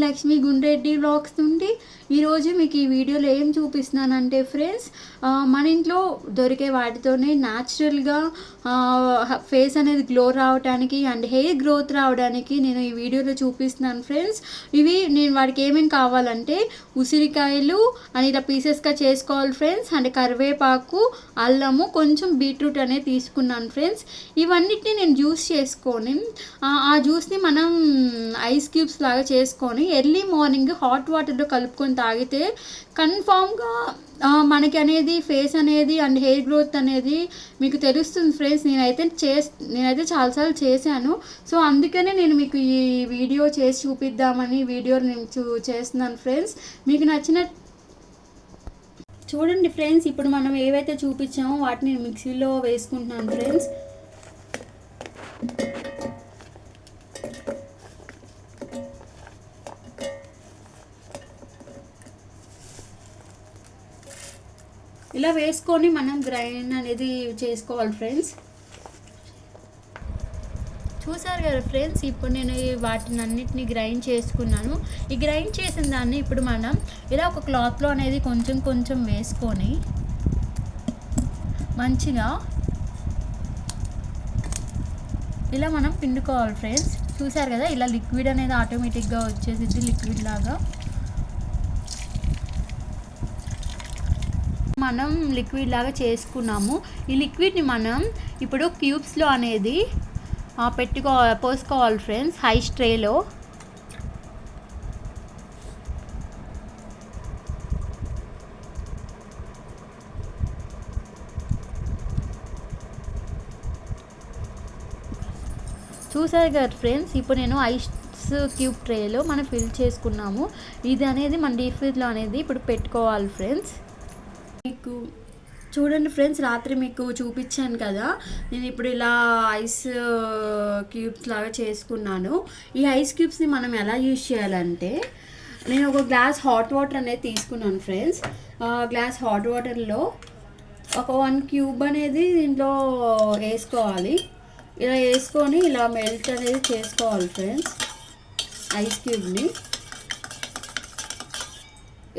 Lakshmi Gundreddy vlogs నుండి ఈరోజు మీకు ఈ వీడియోలో ఏం చూపిస్తున్నానంటే ఫ్రెండ్స్, మన ఇంట్లో దొరికే వాటితోనే న్యాచురల్గా ఫేస్ అనేది గ్లో రావడానికి అండ్ హెయిర్ గ్రోత్ రావడానికి నేను ఈ వీడియోలో చూపిస్తున్నాను ఫ్రెండ్స్. ఇవి నేను వాటికి ఏమేమి కావాలంటే ఉసిరికాయలు అని ఇలా పీసెస్గా చేసుకోవాలి ఫ్రెండ్స్, అండ్ కరివేపాకు, అల్లము, కొంచెం బీట్రూట్ అనేది తీసుకున్నాను ఫ్రెండ్స్. ఇవన్నిటిని నేను జ్యూస్ చేసుకొని ఆ జ్యూస్ని మనం ఐస్ క్యూబ్స్ లాగా చేసుకొని ఎర్లీ మార్నింగ్ హాట్ వాటర్లో కలుపుకొని తాగితే కన్ఫామ్గా మనకి అనేది ఫేస్ అనేది అండ్ హెయిర్ గ్రోత్ అనేది మీకు తెలుస్తుంది ఫ్రెండ్స్. నేనైతే చాలాసార్లు చేశాను. సో అందుకనే నేను మీకు ఈ వీడియో చేసి చూపిద్దామని వీడియో నేను చేస్తున్నాను ఫ్రెండ్స్. మీకు నచ్చిన చూడండి ఫ్రెండ్స్. ఇప్పుడు మనం ఏవైతే చూపించామో వాటిని మిక్సీలో వేసుకుంటున్నాను ఫ్రెండ్స్. ఇలా వేసుకొని మనం గ్రైండ్ అనేది చేసుకోవాలి ఫ్రెండ్స్. చూసారు కదా ఫ్రెండ్స్, ఇప్పుడు నేను వాటిని అన్నిటిని గ్రైండ్ చేసుకున్నాను. ఈ గ్రైండ్ చేసిన దాన్ని ఇప్పుడు మనం ఇలా ఒక క్లాత్లో అనేది కొంచెం కొంచెం వేసుకొని మంచిగా ఇలా మనం పిండుకోవాలి ఫ్రెండ్స్. చూసారు కదా, ఇలా లిక్విడ్ అనేది ఆటోమేటిక్గా వచ్చేసిద్ది, లిక్విడ్ లాగా. మనం లిక్విడ్ లాగా చేసుకున్నాము. ఈ లిక్విడ్ని మనం ఇప్పుడు క్యూబ్స్లో అనేది పోసుకోవాలి ఫ్రెండ్స్, హై ట్రేలో. చూసారు కదా ఫ్రెండ్స్, ఇప్పుడు నేను ఐస్ క్యూబ్ ట్రేలో మనం ఫిల్ చేసుకున్నాము. ఇది అనేది మన డీప్ ఫ్రిడ్జ్లో అనేది ఇప్పుడు పెట్టుకోవాలి ఫ్రెండ్స్. మీకు చూడండి ఫ్రెండ్స్, రాత్రి మీకు చూపించాను కదా, నేను ఇప్పుడు ఇలా ఐస్ క్యూబ్స్ లాగా చేసుకున్నాను. ఈ ఐస్ క్యూబ్స్ని మనం ఎలా యూజ్ చేయాలంటే, నేను ఒక గ్లాస్ హాట్ వాటర్ అనేది తీసుకున్నాను ఫ్రెండ్స్. గ్లాస్ హాట్ వాటర్లో ఒక 1 క్యూబ్ అనేది దీంట్లో వేసుకోవాలి. ఇలా వేసుకొని ఇలా మెల్ట్ అనేది చేసుకోవాలి ఫ్రెండ్స్. ఐస్ క్యూబ్ని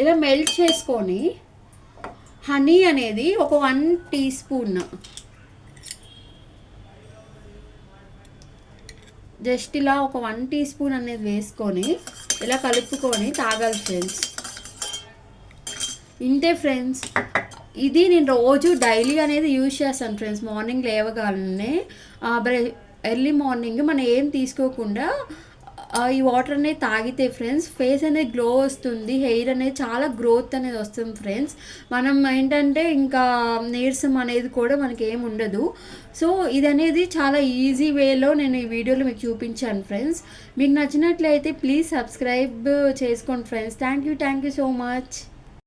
ఇలా మెల్ట్ చేసుకొని హనీ అనేది ఒక 1 టీ స్పూన్ జస్ట్ ఇలా ఒక 1 టీ స్పూన్ అనేది వేసుకొని ఇలా కలుపుకొని తాగాలి ఫ్రెండ్స్. ఇంతే ఫ్రెండ్స్. ఇది నేను రోజు డైలీ అనేది యూజ్ చేస్తాను ఫ్రెండ్స్. మార్నింగ్ లేవగానే ఎర్లీ మార్నింగ్ మనం ఏం తీసుకోకుండా ఈ వాటర్ అనేది తాగితే ఫ్రెండ్స్ ఫేస్ అనేది గ్లో వస్తుంది, హెయిర్ అనేది చాలా గ్రోత్ అనేది వస్తుంది ఫ్రెండ్స్. మనం ఏంటంటే ఇంకా నీరసం అనేది కూడా మనకి ఏమి ఉండదు. సో ఇది అనేది చాలా ఈజీ వేలో నేను ఈ వీడియోలో మీకు చూపించాను ఫ్రెండ్స్. మీకు నచ్చినట్లయితే ప్లీజ్ సబ్స్క్రైబ్ చేసుకోండి friends. Thank you so much.